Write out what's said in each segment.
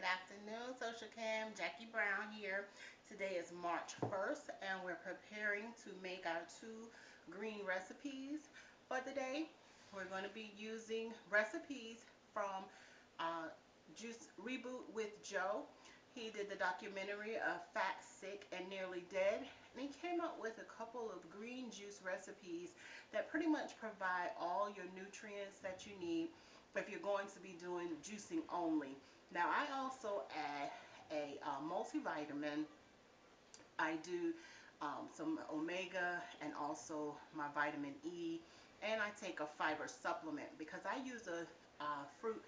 afternoon, Social Cam. Jackie Brown here. Today is March 1st, and we're preparing to make our two green recipes for the day. We're going to be using recipes from Juice Reboot with Joe. He did the documentary of Fat, Sick, and Nearly Dead, and he came up with a couple of green juice recipes that pretty much provide all your nutrients that you need if you're going to be doing juicing only. Now, I also add a multivitamin. I do some omega and also my vitamin E, and I take a fiber supplement because I use a fruit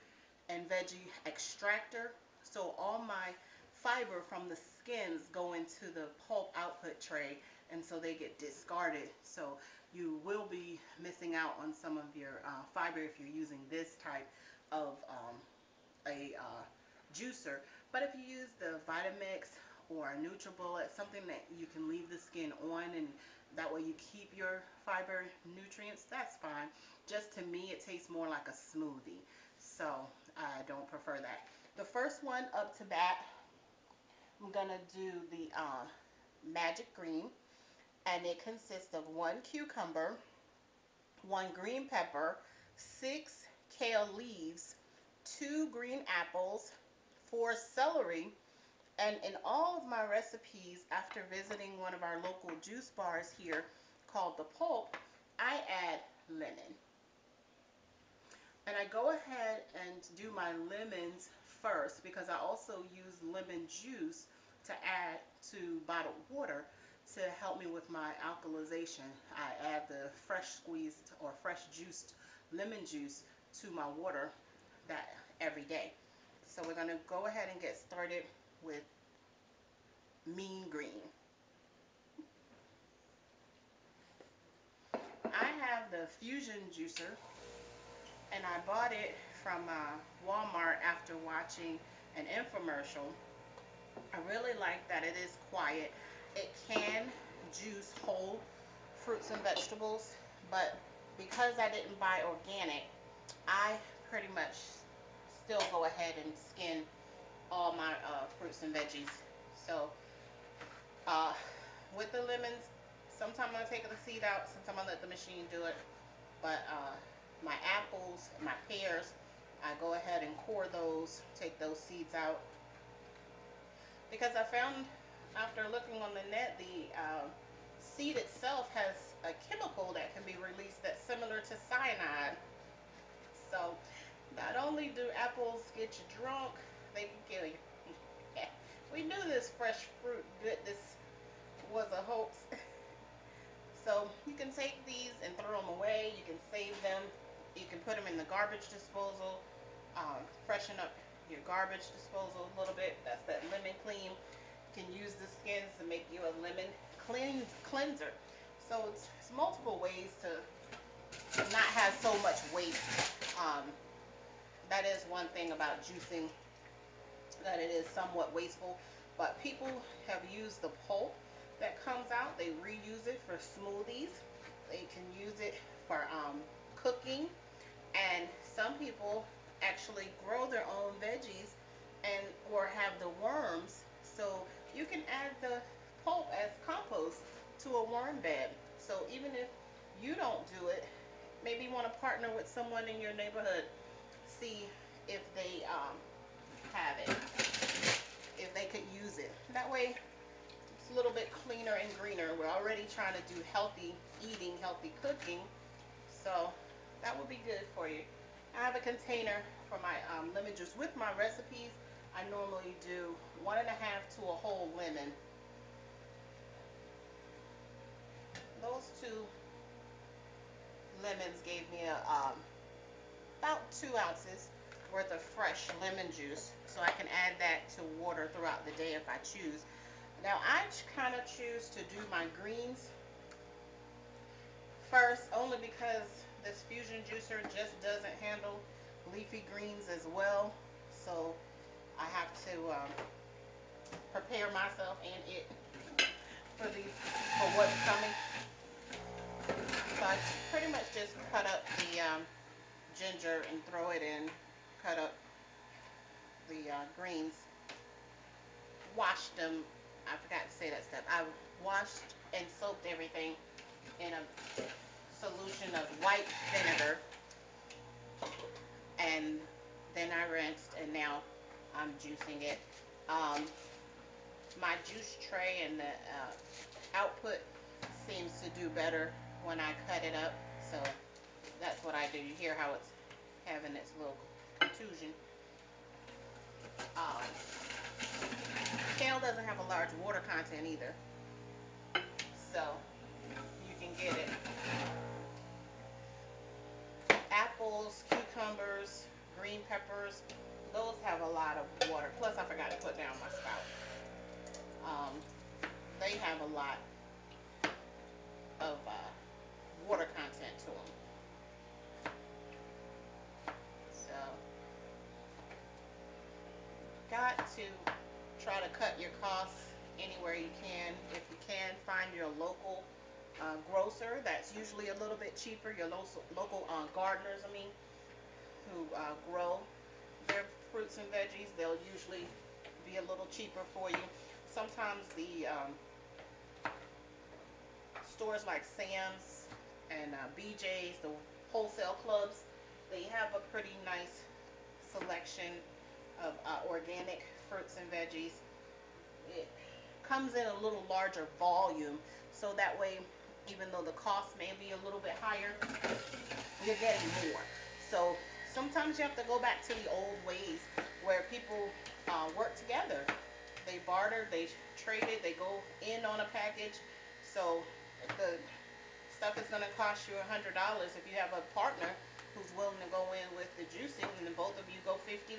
and veggie extractor. So all my fiber from the skins go into the pulp output tray, and so they get discarded. So you will be missing out on some of your fiber if you're using this type of a juicer. But if you use the Vitamix or a NutriBullet, something that you can leave the skin on, and that way you keep your fiber nutrients, that's fine. Just to me, it tastes more like a smoothie, so I don't prefer that. The first one up to bat, I'm gonna do the magic green, and it consists of 1 cucumber, 1 green pepper, 6 kale leaves, 2 green apples, 4 celery. And in all of my recipes, after visiting one of our local juice bars here called The Pulp, I add lemon. And I go ahead and do my lemons first because I also use lemon juice to add to bottled water to help me with my alkalization. I add the fresh squeezed or fresh juiced lemon juice to my water that every day. So we're going to go ahead and get started with mean green. I have the Fusion Juicer, and I bought it from Walmart after watching an infomercial. I really like that it is quiet. It can juice whole fruits and vegetables, but because I didn't buy organic, I pretty much still go ahead and skin all my fruits and veggies. So uh, with the lemons, sometimes I take the seed out, sometimes I let the machine do it. But my apples and my pears, I go ahead and core those, take those seeds out. Because I found after looking on the net, the seed itself has a chemical that can be released that's similar to cyanide. So not only do apples get you drunk, they can kill you. We knew this fresh fruit goodness was a hoax. So you can take these and throw them away. You can save them. You can put them in the garbage disposal. Freshen up your garbage disposal a little bit. That's that lemon clean. You can use the skins to make you a lemon cleanser. So it's multiple ways to not have so much waste. That is one thing about juicing, that it is somewhat wasteful, but people have used the pulp that comes out. They reuse it for smoothies. They can use it for cooking, and some people actually grow their own veggies and or have the worms, so you can add the pulp as compost to a worm bed. So even if you don't do it, maybe you want to partner with someone in your neighborhood, see if they have it, if they could use it. That way it's a little bit cleaner and greener. We're already trying to do healthy eating, healthy cooking, so that would be good for you. I have a container for my lemon juice. With my recipes, I normally do 1.5 to a whole lemon. Those 2 lemons gave me about 2 ounces worth of fresh lemon juice, so I can add that to water throughout the day if I choose. Now I kind of choose to do my greens first, only because this Fusion Juicer just doesn't handle leafy greens as well. So I have to prepare myself and it for what's coming. So I pretty much just cut up the ginger and throw it in, cut up the greens. washed them. I forgot to say that step. I washed and soaked everything in a solution of white vinegar, and then I rinsed, and now I'm juicing it. Um, my juice tray and the output seems to do better when I cut it up, so that's what I do. You hear how it's having its little contusion. Um, Kale doesn't have a large water content either, so you can get it. Apples, cucumbers, green peppers, those have a lot of water. Plus, I forgot to put down my spout. Um, they have a lot of water content to them. So, got to try to cut your costs anywhere you can. If you can, find your local grocer. That's usually a little bit cheaper. Your local gardeners, I mean, who grow their fruits and veggies. They'll usually be a little cheaper for you. Sometimes the stores like Sam's and BJ's, the wholesale clubs, they have a pretty nice selection of organic fruits and veggies. It comes in a little larger volume, so that way, even though the cost may be a little bit higher, you're getting more. So sometimes you have to go back to the old ways where people work together. They barter, they traded, they go in on a package. So if the stuff is going to cost you $100, if you have a partner who's willing to go in with the juicing, and then both of you go $50,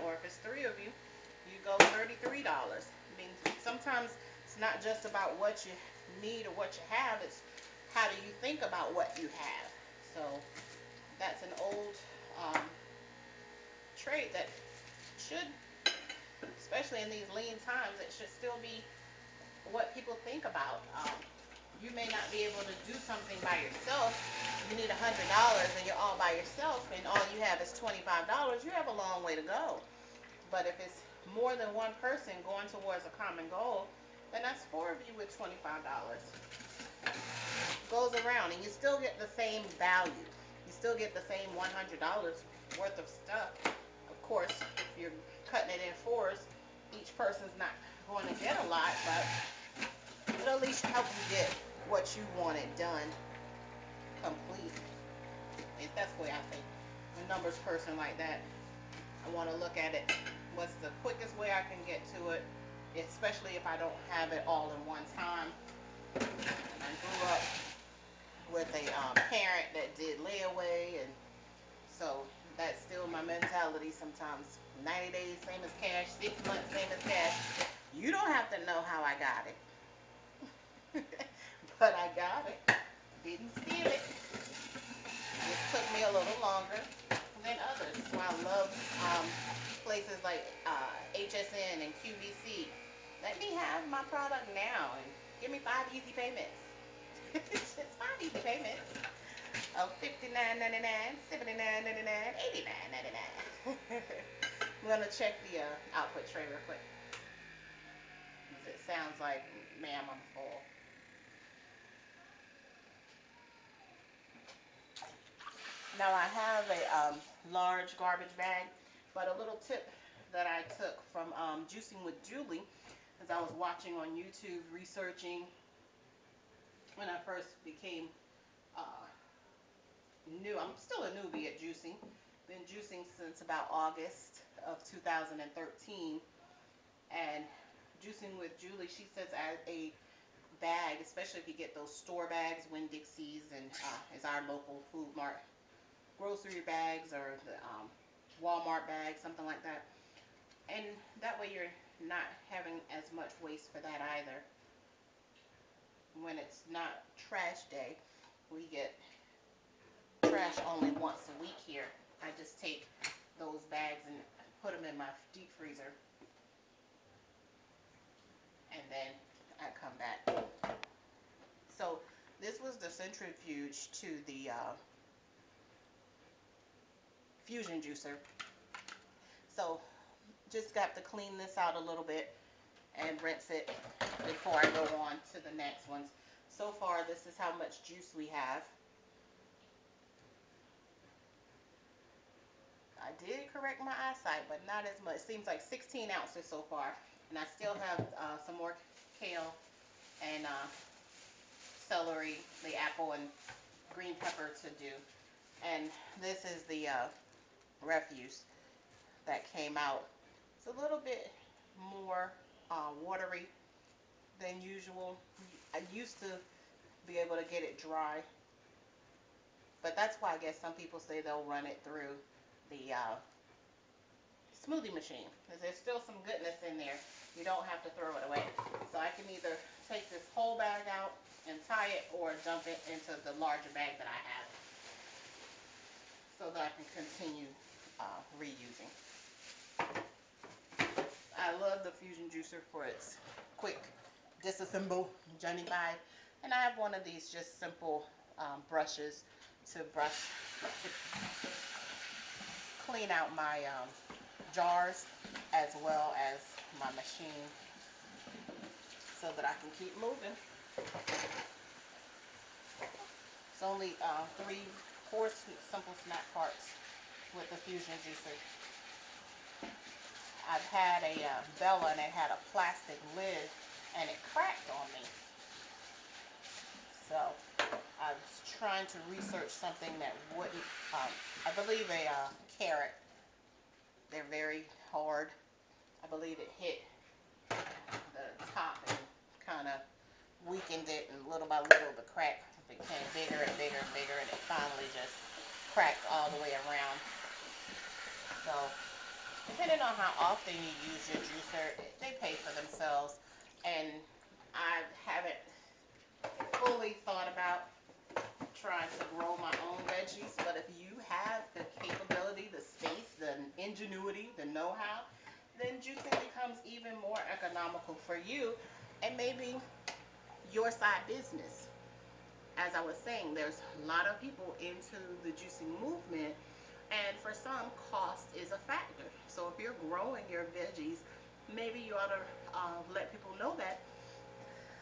or if it's three of you, you go $33. I mean, sometimes it's not just about what you need or what you have, it's how do you think about what you have. So that's an old um, trait that should, especially in these lean times, it should still be what people think about. You may not be able to do something by yourself. You need $100 and you're all by yourself and all you have is $25. You have a long way to go. But if it's more than one person going towards a common goal, then that's four of you with $25. Goes around and you still get the same value. You still get the same $100 worth of stuff. Of course, if you're cutting it in fours, each person's not going to get a lot, but it'll at least help you get what you wanted done complete. That's the way I think. I'm a numbers person like that. I want to look at it. What's the quickest way I can get to it, especially if I don't have it all in one time. And I grew up with a parent that did layaway, and so that's still my mentality sometimes. 90 days, same as cash. 6 months, same as cash. You don't have to know how I got it, but I got it. Didn't steal it. Just took me a little longer than others. So I love places like HSN and QVC. Let me have my product now and give me 5 easy payments. It's 5 easy payments of $59.99, $79.99, $89.99. I'm gonna check the output tray real quick. It sounds like, ma'am, I'm full. Now I have a large garbage bag, but a little tip that I took from Juicing with Julie, as I was watching on YouTube, researching when I first became uh, new. I'm still a newbie at juicing. Been juicing since about August of 2013, and Juicing with Julie, she says add a bag, especially if you get those store bags, Winn-Dixie's, and is our local food mart grocery bags, or the Walmart bags, something like that. And that way you're not having as much waste for that either. When it's not trash day, we get trash only once a week here. I just take those bags and put them in my deep freezer, and then I come back. So this was the centrifuge to the Fusion Juicer. So just got to clean this out a little bit. and rinse it before I go on to the next ones. So far, this is how much juice we have. I did correct my eyesight, but not as much. It seems like 16 ounces so far. And I still have some more kale and celery, the apple, and green pepper to do. And this is the refuse that came out. It's a little bit more watery than usual. I used to be able to get it dry, but that's why I guess some people say they'll run it through the smoothie machine, because there's still some goodness in there. You don't have to throw it away. So I can either take this whole bag out and tie it, or dump it into the larger bag that I have, so that I can continue reusing. I love the Fusion Juicer for its quick disassemble, Johnny Vibe. And I have one of these just simple brushes to brush, to clean out my jars, as well as my machine, so that I can keep moving. It's only four simple snap parts with the Fusion Juicer. I've had a Bella, and it had a plastic lid, and it cracked on me. So I was trying to research something that wouldn't, I believe a carrot. They're very hard. I believe it hit the top and kind of weakened it, and little by little the crack became bigger and bigger and bigger, and it finally just cracked all the way around. So depending on how often you use your juicer, they pay for themselves. And I haven't fully thought about trying to grow my own veggies, but if you have the capability, the space, the ingenuity, the know-how, then juicing becomes even more economical for you, and maybe your side business. As I was saying, there's a lot of people into the juicing movement, and for some, cost is a factor. So if you're growing your veggies, maybe you ought to let people know that,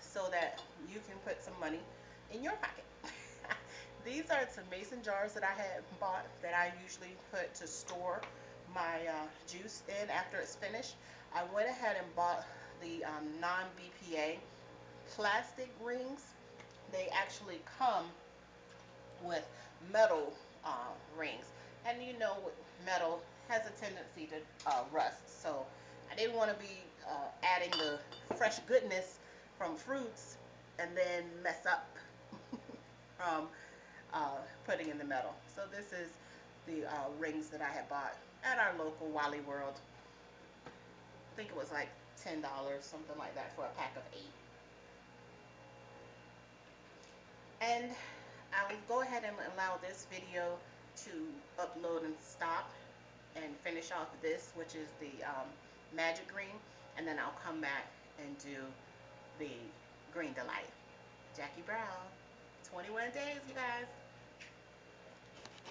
so that you can put some money in your pocket. These are some mason jars that I had bought, that I usually put to store my juice in after it's finished. I went ahead and bought the non-BPA plastic rings. They actually come with metal rings, and you know, with metal has a tendency to rust. So I didn't want to be adding the fresh goodness from fruits and then mess up from putting in the metal. So this is the rings that I had bought at our local Wally World. I think it was like $10, something like that, for a pack of 8. And I will go ahead and allow this video to upload and stop, and finish off this, which is the magic green, and then I'll come back and do the green delight. Jackie Brown, 21 days, you guys.